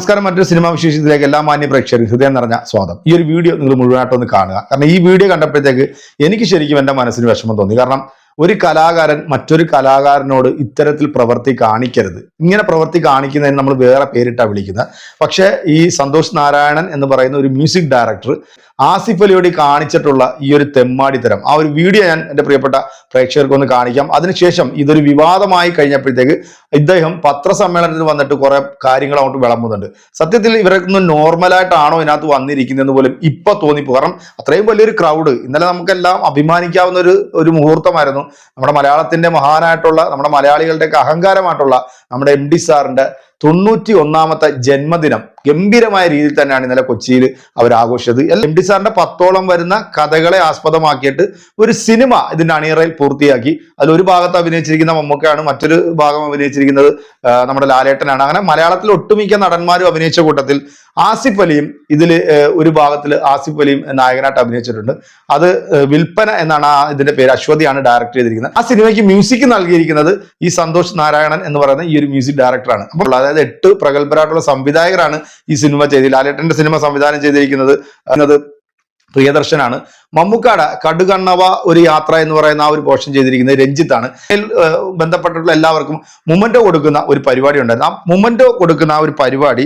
നമസ്കാരം. മറ്റൊരു സിനിമാ വിശേഷത്തിലേക്ക് എല്ലാ മാന്യ പ്രേക്ഷകരും ഹൃദയം നിറഞ്ഞ സ്വാഗതം. ഈ ഒരു വീഡിയോ നിങ്ങൾ മുഴുവനായിട്ടൊന്ന് കാണുക. കാരണം ഈ വീഡിയോ കണ്ടപ്പോഴത്തേക്ക് എനിക്ക് ശരിക്കും എൻ്റെ മനസ്സിന് വിഷമം തോന്നി. കാരണം ഒരു കലാകാരൻ മറ്റൊരു കലാകാരനോട് ഇത്തരത്തിൽ പ്രവൃത്തി കാണിക്കരുത്. ഇങ്ങനെ പ്രവൃത്തി കാണിക്കുന്നതിന് നമ്മൾ വേറെ പേരിട്ടാണ് വിളിക്കുന്നത്. പക്ഷേ ഈ സന്തോഷ് നാരായണൻ എന്ന് പറയുന്ന ഒരു മ്യൂസിക് ഡയറക്ടർ ആസിഫ് അലിയോട് കാണിച്ചിട്ടുള്ള ഈ ഒരു തെമ്മാടിത്തരം, ആ ഒരു വീഡിയോ ഞാൻ എൻ്റെ പ്രിയപ്പെട്ട പ്രേക്ഷകർക്ക് ഒന്ന് കാണിക്കാം. അതിനുശേഷം ഇതൊരു വിവാദമായി കഴിഞ്ഞപ്പോഴത്തേക്ക് ഇദ്ദേഹം പത്രസമ്മേളനത്തിൽ വന്നിട്ട് കുറെ കാര്യങ്ങൾ അങ്ങോട്ട് വിളമ്പുന്നുണ്ട്. സത്യത്തിൽ ഇവരൊന്നും നോർമലായിട്ടാണോ ഇതിനകത്ത് വന്നിരിക്കുന്നതെന്ന് പോലും ഇപ്പൊ തോന്നിപ്പോ. കാരണം അത്രയും വലിയൊരു ക്രൗഡ്, ഇന്നലെ നമുക്കെല്ലാം അഭിമാനിക്കാവുന്ന ഒരു മുഹൂർത്തമായിരുന്നു. നമ്മുടെ മലയാളത്തിന്റെ മഹാനായിട്ടുള്ള, നമ്മുടെ മലയാളികളുടെയൊക്കെ അഹങ്കാരമായിട്ടുള്ള നമ്മുടെ MD സാറിന്റെ 91ാമത്തെ ജന്മദിനം ഗംഭീരമായ രീതിയിൽ തന്നെയാണ് ഇന്നലെ കൊച്ചിയിൽ അവർ ആഘോഷിച്ചത്. MD സാറിന്റെ 10ഓളം വരുന്ന കഥകളെ ആസ്പദമാക്കിയിട്ട് ഒരു സിനിമ ഇതിന്റെ അണിയറയിൽ പൂർത്തിയാക്കി. അതിലൊരു ഭാഗത്ത് അഭിനയിച്ചിരിക്കുന്ന മമ്മൂക്കയാണ്, മറ്റൊരു ഭാഗം അഭിനയിച്ചിരിക്കുന്നത് നമ്മുടെ ലാലേട്ടനാണ്. അങ്ങനെ മലയാളത്തിൽ ഒട്ടുമിക്ക നടന്മാരും അഭിനയിച്ച കൂട്ടത്തിൽ ആസിഫ് അലിയും ഇതിൽ ഒരു ഭാഗത്തിൽ ആസിഫ് അലിയും നായകനായിട്ട് അഭിനയിച്ചിട്ടുണ്ട്. അത് വിൽപ്പന എന്നാണ് ഇതിന്റെ പേര്. അശ്വതിയാണ് ഡയറക്ട് ചെയ്തിരിക്കുന്നത്. ആ സിനിമയ്ക്ക് മ്യൂസിക് നൽകിയിരിക്കുന്നത് ഈ സന്തോഷ് നാരായണൻ എന്ന് പറയുന്ന ഈ ഒരു മ്യൂസിക് ഡയറക്ടറാണ്. അപ്പോൾ അതായത് 8 പ്രഗത്ഭരായിട്ടുള്ള സംവിധായകരാണ് ഈ സിനിമ ചെയ്തത്. ലാലേട്ടന്റെ സിനിമ സംവിധാനം ചെയ്തിരിക്കുന്നത് പ്രിയദർശനാണ്. മമ്മൂക്കാട കടുകണ്ണവ ഒരു യാത്ര എന്ന് പറയുന്ന ആ ഒരു പോർഷൻ ചെയ്തിരിക്കുന്നത് രഞ്ജിത്താണ്. ബന്ധപ്പെട്ടിട്ടുള്ള എല്ലാവർക്കും മൊമെന്റോ കൊടുക്കുന്ന ഒരു പരിപാടി ഉണ്ടായിരുന്നു. ആ മൊമെന്റോ കൊടുക്കുന്ന ആ ഒരു പരിപാടി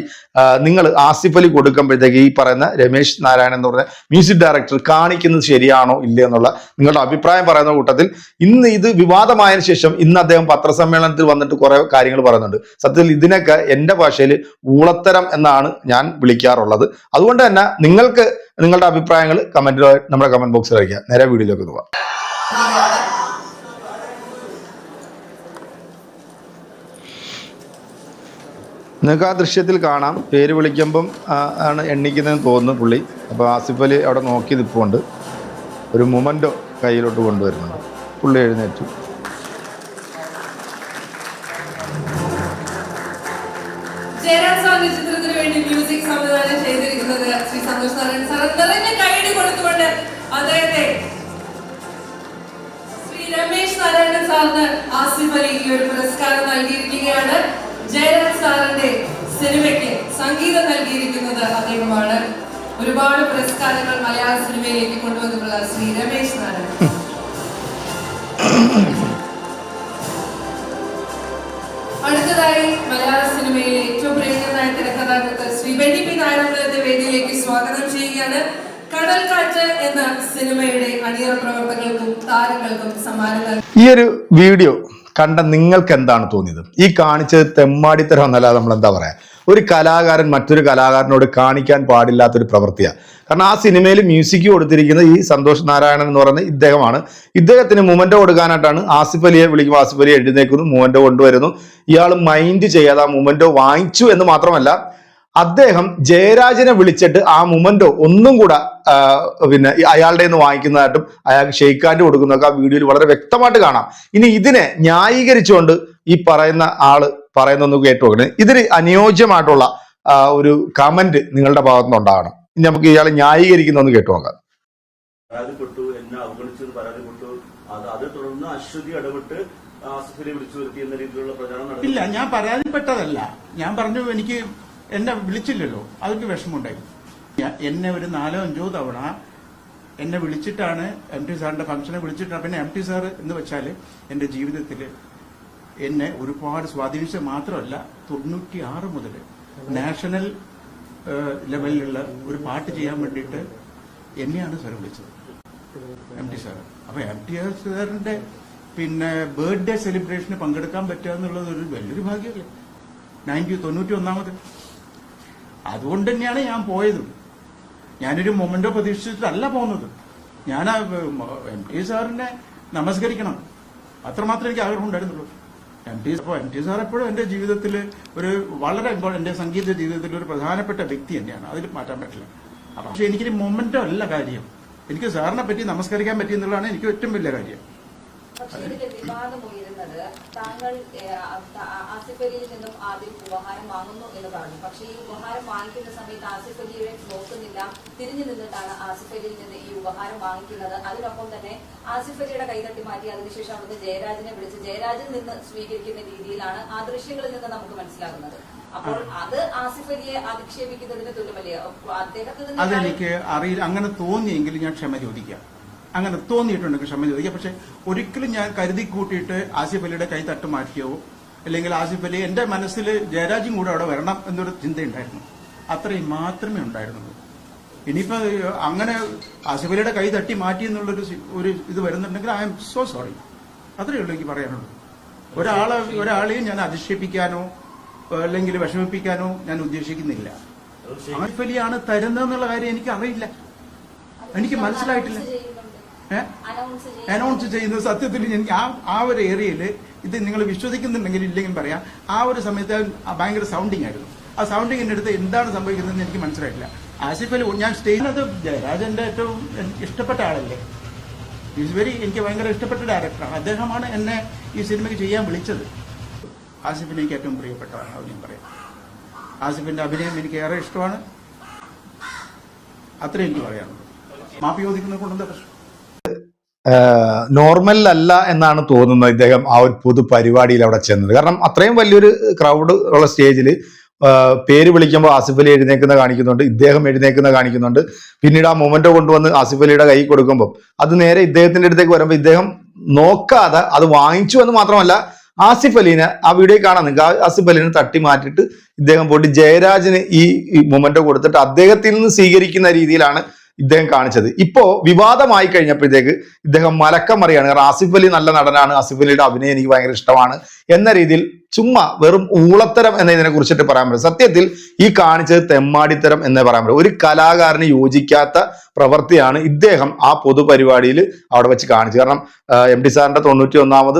നിങ്ങൾ ആസിഫ് അലി കൊടുക്കുമ്പോഴത്തേക്ക് ഈ പറയുന്ന രമേശ് നാരായണൻ എന്ന് പറഞ്ഞ മ്യൂസിക് ഡയറക്ടർ കാണിക്കുന്നത് ശരിയാണോ ഇല്ല എന്നുള്ള നിങ്ങളുടെ അഭിപ്രായം പറയുന്ന കൂട്ടത്തിൽ ഇന്ന് ഇത് വിവാദമായതിനു ശേഷം ഇന്ന് അദ്ദേഹം പത്രസമ്മേളനത്തിൽ വന്നിട്ട് കുറെ കാര്യങ്ങൾ പറയുന്നുണ്ട്. സത്യത്തിൽ ഇതിനൊക്കെ എൻ്റെ ഭാഷയിൽ ഊളത്തരം എന്നാണ് ഞാൻ വിളിക്കാറുള്ളത്. അതുകൊണ്ട് തന്നെ നിങ്ങൾക്ക് നിങ്ങളുടെ അഭിപ്രായങ്ങൾ നമ്മുടെ കമന്റ് ബോക്സിൽ അയക്കുക. നേരെ വീഡിയോയിലേക്ക് പോവാം. നിങ്ങൾക്ക് ആ ദൃശ്യത്തിൽ കാണാം, പേര് വിളിക്കുമ്പം ആണ് എണ്ണിക്കുന്നതെന്ന് തോന്നുന്നു പുള്ളി. അപ്പോൾ ആസിഫ് അലി അവിടെ നോക്കി നിൽപ്പുണ്ട്. ഒരു മൊമെന്റോ കയ്യിലോട്ട് കൊണ്ടുവരുന്നുണ്ട്. പുള്ളി എഴുന്നേറ്റു. ചിത്രത്തിന് വേണ്ടി മ്യൂസിക് സംവിധാനം ചെയ്തിരിക്കുന്നത് ശ്രീ സന്തോഷ് നാരായണൻ സാർ. നിറഞ്ഞ കൈയടി കൊടുത്തുകൊണ്ട് അദ്ദേഹത്തെ ശ്രീ രമേശ് നാരായണൻ സാറിന് ആസിഫ് അലി ഈ ഒരു പുരസ്കാരം നൽകിയിരിക്കുകയാണ്. ജയരാജ് സാറിന്റെ സിനിമയ്ക്ക് സംഗീതം നൽകിയിരിക്കുന്നത് അദ്ദേഹമാണ്. ഒരുപാട് പുരസ്കാരങ്ങൾ മലയാള സിനിമയിലേക്ക് കൊണ്ടുവന്നിട്ടുള്ള ശ്രീ രമേശ് നാരായണൻ. അടുത്തതായി മലയാള സിനിമയിലെ ഏറ്റവും പ്രിയങ്കരനായ തിരക്കഥാകൃത്ത് ശ്രീ ബെന്നി പി നാരായണന്റെ വേദിയിലേക്ക് സ്വാഗതം ചെയ്യുകയാണ്. കടൽക്കാറ്റ് എന്ന സിനിമയുടെ അണിയറ പ്രവർത്തകർക്കും താരങ്ങൾക്കും സമ്മാനങ്ങൾ. ഈ ഒരു വീഡിയോ കണ്ട നിങ്ങൾക്ക് എന്താണ് തോന്നിയത്? ഈ കാണിച്ചത് തെമ്മാടിത്തരം എന്നല്ലാതെ നമ്മൾ എന്താ പറയാ? ഒരു കലാകാരൻ മറ്റൊരു കലാകാരനോട് കാണിക്കാൻ പാടില്ലാത്തൊരു പ്രവൃത്തിയാണ്. കാരണം ആ സിനിമയിൽ മ്യൂസിക് കൊടുത്തിരിക്കുന്നത് ഈ സന്തോഷ് നാരായണൻ എന്ന് പറയുന്ന ഇദ്ദേഹമാണ്. ഇദ്ദേഹത്തിന് മൊമെന്റോ കൊടുക്കാനായിട്ടാണ് ആസിഫ് അലിയെ വിളിക്കുമ്പോൾ ആസിഫ് അലി എഴുന്നേക്കുന്നു, മൊമെന്റോ കൊണ്ടുവരുന്നു. ഇയാൾ മൈൻഡ് ചെയ്യാതെ ആ മൊമെന്റോ വാങ്ങിച്ചു എന്ന് മാത്രമല്ല, അദ്ദേഹം ജയരാജനെ വിളിച്ചിട്ട് ആ മൊമെന്റോ ഒന്നും കൂടെ പിന്നെ അയാളുടെ നിന്ന് വാങ്ങിക്കുന്നതായിട്ടും അയാൾക്ക് ഷെയ്ക്ക് ഹാൻഡ് കൊടുക്കുന്നതൊക്കെ ആ വീഡിയോയിൽ വളരെ വ്യക്തമായിട്ട് കാണാം. ഇനി ഇതിനെ ന്യായീകരിച്ചുകൊണ്ട് ഈ പറയുന്ന ആള് പറയുന്നൊന്ന് കേട്ടു നോക്കണേ. ഇതിന് അനുയോജ്യമായിട്ടുള്ള ഒരു കമന്റ് നിങ്ങളുടെ ഭാഗത്തുനിന്ന് ഉണ്ടാകണം. ഇനി നമുക്ക് ഇയാളെ ന്യായീകരിക്കുന്നൊന്ന് കേട്ടു നോക്കാം. പരാതിപ്പെട്ടു, എന്നെ അവഗണിച്ചത് പരാതിപ്പെട്ടു. അതേ തുടർന്ന് അശ്വതി ഇടപെട്ട് ആസിഫിനെ വിളിച്ചു വരുത്തി എന്ന രീതിയിലുള്ള പ്രചാരണം നടത്തി. ഇല്ല, ഞാൻ പരാതിപ്പെട്ടതല്ല. ഞാൻ പറഞ്ഞു എനിക്ക് എന്നെ വിളിച്ചില്ലല്ലോ, അതൊക്കെ വിഷമമുണ്ടായി. എന്നെ ഒരു 4-5 തവണ എന്നെ വിളിച്ചിട്ടാണ് MT സാറിന്റെ ഫംഗ്ഷനെ വിളിച്ചിട്ടാണ്. പിന്നെ MT സാർ എന്ന് വെച്ചാൽ എൻ്റെ ജീവിതത്തിൽ എന്നെ ഒരുപാട് സ്വാധീനിച്ചത് മാത്രമല്ല, 96 മുതൽ നാഷണൽ ലെവലിലുള്ള ഒരു പാട്ട് ചെയ്യാൻ വേണ്ടിയിട്ട് എന്നെയാണ് സാർ വിളിച്ചത്, MT സാർ. അപ്പൊ MT സാറിന്റെ പിന്നെ ബർത്ത്ഡേ സെലിബ്രേഷന് പങ്കെടുക്കാൻ പറ്റുക എന്നുള്ളത് ഒരു വലിയൊരു ഭാഗ്യമല്ലേ. 91ാമത്. അതുകൊണ്ട് തന്നെയാണ് ഞാൻ പോയത്. ഞാനൊരു മൊമെന്റോ പ്രതീക്ഷിച്ചിട്ടല്ല പോകുന്നത്. ഞാൻ MT സാറിനെ നമസ്കരിക്കണം, അത്രമാത്രം എനിക്ക് ആഗ്രഹം ഉണ്ടായിരുന്നുള്ളൂ. MT സാർ എപ്പോഴും എന്റെ ജീവിതത്തിൽ ഒരു വളരെ എന്റെ സംഗീത ജീവിതത്തിൽ ഒരു പ്രധാനപ്പെട്ട വ്യക്തി തന്നെയാണ്, അതിൽ മാറ്റാൻ പറ്റില്ല. പക്ഷെ എനിക്കൊരു മൊമെന്റോ അല്ല കാര്യം, എനിക്ക് സാറിനെ പറ്റി നമസ്കരിക്കാൻ പറ്റി എന്നുള്ളതാണ് എനിക്ക് ഏറ്റവും വലിയ കാര്യം. പക്ഷേ ഇതിന്റെ വിവാദമുയരുന്നത് താങ്കൾ ആസിഫ് അലിയിൽ നിന്നും ആദ്യം ഉപഹാരം വാങ്ങുന്നു എന്ന് പറഞ്ഞു. പക്ഷേ ഈ ഉപഹാരം വാങ്ങിക്കുന്ന സമയത്ത് ആസിഫ് അലിയെ നോക്കുന്നില്ല, തിരിഞ്ഞു നിന്നിട്ടാണ് ആസിഫ് അലിയിൽ നിന്ന് ഈ ഉപഹാരം വാങ്ങിക്കുന്നത്. അതിനൊപ്പം തന്നെ ആസിഫ് അലിയുടെ കൈതട്ടി മാറ്റി അതിനുശേഷം അവിടുന്ന് ജയരാജനെ വിളിച്ച് ജയരാജിൽ നിന്ന് സ്വീകരിക്കുന്ന രീതിയിലാണ് ആ ദൃശ്യങ്ങളിൽ നിന്ന് നമുക്ക് മനസ്സിലാകുന്നത്. അപ്പോൾ അത് ആസിഫ് അലിയെ അധിക്ഷേപിക്കുന്നതിന് തുല്യമല്ലേ? അദ്ദേഹത്തിന് അതെനിക്ക് അറിയില്ല. അങ്ങനെ തോന്നിയെങ്കിൽ ഞാൻ ക്ഷമ ചോദിക്കാം. അങ്ങനെ തോന്നിയിട്ടുണ്ടെങ്കിൽ ക്ഷമ ചോദിക്കാം. പക്ഷെ ഒരിക്കലും ഞാൻ കരുതി കൂട്ടിയിട്ട് ആസിഫ് അലിയുടെ കൈ തട്ട് മാറ്റിയോ അല്ലെങ്കിൽ ആസിഫ് അലി എന്റെ മനസ്സിൽ ജയരാജും കൂടെ അവിടെ വരണം എന്നൊരു ചിന്തയുണ്ടായിരുന്നു. അത്രയും മാത്രമേ ഉണ്ടായിരുന്നുള്ളൂ. ഇനിയിപ്പോ അങ്ങനെ ആസിഫ് അലിയുടെ കൈ തട്ടി മാറ്റി എന്നുള്ളൊരു ഇത് വരുന്നുണ്ടെങ്കിൽ ഐ എം സോ സോറി. അത്രയേ ഉള്ളൂ എനിക്ക് പറയാനുള്ളൂ. ഒരാളെയും ഞാൻ അധിക്ഷേപിക്കാനോ അല്ലെങ്കിൽ വിഷമിപ്പിക്കാനോ ഞാൻ ഉദ്ദേശിക്കുന്നില്ല. ആസിഫ് അലിയാണ് തരുന്നതെന്നുള്ള കാര്യം എനിക്ക് അറിയില്ല, എനിക്ക് മനസ്സിലായിട്ടില്ല. അനൗൺസ് ചെയ്യുന്നത് സത്യത്തിൽ എനിക്ക് ആ ഒരു ഏരിയയിൽ ഇത് നിങ്ങൾ വിശ്വസിക്കുന്നുണ്ടെങ്കിൽ ഇല്ലെങ്കിൽ പറയാം, ആ ഒരു സമയത്ത് ഭയങ്കര സൗണ്ടിങ് ആയിരുന്നു. ആ സൗണ്ടിങ്ങിന്റെ അടുത്ത് എന്താണ് സംഭവിക്കുന്നതെന്ന് എനിക്ക് മനസ്സിലായിട്ടില്ല. ആസിഫ് അലി ഞാൻ സ്റ്റേജിനത് ജയരാജന്റെ ഏറ്റവും ഇഷ്ടപ്പെട്ട ആളല്ലേ, എനിക്ക് ഭയങ്കര ഇഷ്ടപ്പെട്ട ഡയറക്ടറാണ്. അദ്ദേഹമാണ് എന്നെ ഈ സിനിമയ്ക്ക് ചെയ്യാൻ വിളിച്ചത്. ആസിഫിന് എനിക്ക് ഏറ്റവും പ്രിയപ്പെട്ടതാണ്, അത് ഞാൻ പറയാം. ആസിഫിന്റെ അഭിനയം എനിക്ക് ഏറെ ഇഷ്ടമാണ്. അത്രയും എനിക്ക് പറയാനുള്ളൂ. മാപ്പി ചോദിക്കുന്നത് കൊണ്ടെന്താ പ്രശ്നം? നോർമൽ അല്ല എന്നാണ് തോന്നുന്നത് ഇദ്ദേഹം ആ ഒരു പൊതു പരിപാടിയിൽ അവിടെ ചെന്നത്. കാരണം അത്രയും വലിയൊരു ക്രൗഡ് ഉള്ള സ്റ്റേജിൽ പേര് വിളിക്കുമ്പോൾ ആസിഫ് അലി എഴുന്നേക്കുന്ന കാണിക്കുന്നുണ്ട്, ഇദ്ദേഹം എഴുന്നേക്കുന്ന കാണിക്കുന്നുണ്ട്. പിന്നീട് ആ മൊമെന്റോ കൊണ്ടുവന്ന് ആസിഫ് അലിയുടെ കൈ കൊടുക്കുമ്പോൾ അത് നേരെ ഇദ്ദേഹത്തിന്റെ അടുത്തേക്ക് വരുമ്പോൾ ഇദ്ദേഹം നോക്കാതെ അത് വാങ്ങിച്ചു എന്ന് മാത്രമല്ല, ആസിഫ് അലീനെ ആ വീഡിയോ കാണാൻ നിങ്ങൾക്ക് ആസിഫ് അലീനെ തട്ടി മാറ്റിയിട്ട് ഇദ്ദേഹം പോയിട്ട് ജയരാജിന് ഈ മൊമെന്റോ കൊടുത്തിട്ട് അദ്ദേഹത്തിൽ നിന്ന് സ്വീകരിക്കുന്ന രീതിയിലാണ് ഇദ്ദേഹം കാണിച്ചത്. ഇപ്പോ വിവാദമായി കഴിഞ്ഞപ്പോഴത്തേക്ക് ഇദ്ദേഹം മലക്കം മറിയാണ്. കാരണം ആസിഫ് അലി നല്ല നടനാണ്, ആസിഫ് അലിയുടെ അഭിനയം എനിക്ക് ഭയങ്കര ഇഷ്ടമാണ് എന്ന രീതിയിൽ ചുമ്മാ വെറും ഊളത്തരം എന്നതിനെ കുറിച്ചിട്ട് പറയാൻ പറ്റും. സത്യത്തിൽ ഈ കാണിച്ചത് തെമ്മാടിത്തരം എന്നേ പറയാൻ പറ്റും. ഒരു കലാകാരന് യോജിക്കാത്ത പ്രവൃത്തിയാണ് ഇദ്ദേഹം ആ പൊതുപരിപാടിയിൽ അവിടെ വെച്ച് കാണിച്ചത്. കാരണം MD സാറിന്റെ 91ാമത്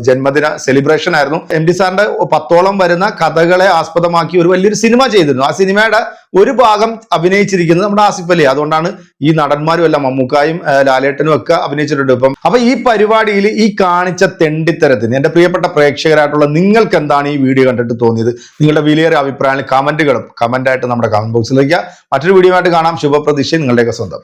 ജന്മദിന സെലിബ്രേഷൻ ആയിരുന്നു. MD സാറിന്റെ 10ഓളം വരുന്ന കഥകളെ ആസ്പദമാക്കി ഒരു വലിയൊരു സിനിമ ചെയ്തിരുന്നു. ആ സിനിമയുടെ ഒരു ഭാഗം അഭിനയിച്ചിരിക്കുന്നത് നമ്മുടെ ആസിഫ് അലി. അതുകൊണ്ടാണ് ഈ നടന്മാരും എല്ലാം മമ്മൂക്കായും ലാലേട്ടനും ഒക്കെ അഭിനയിച്ചിട്ടുണ്ട്. അപ്പൊ ഈ പരിപാടിയിൽ ഈ കാണിച്ച തെണ്ടിത്തരത്തിന് എന്റെ പ്രിയപ്പെട്ട പ്രേക്ഷകരായിട്ടുള്ള നിങ്ങൾക്ക് എന്താണ് ഈ വീഡിയോ കണ്ടിട്ട് തോന്നിയത്? നിങ്ങളുടെ വിലയേറിയ അഭിപ്രായങ്ങൾ കമന്റായിട്ട് നമ്മുടെ കമന്റ് ബോക്സിൽ വയ്ക്കുക. മറ്റൊരു വീഡിയോ ആയിട്ട് കാണാം. ശുഭപ്രതീക്ഷ നിങ്ങളുടെയൊക്കെ സ്വന്തം.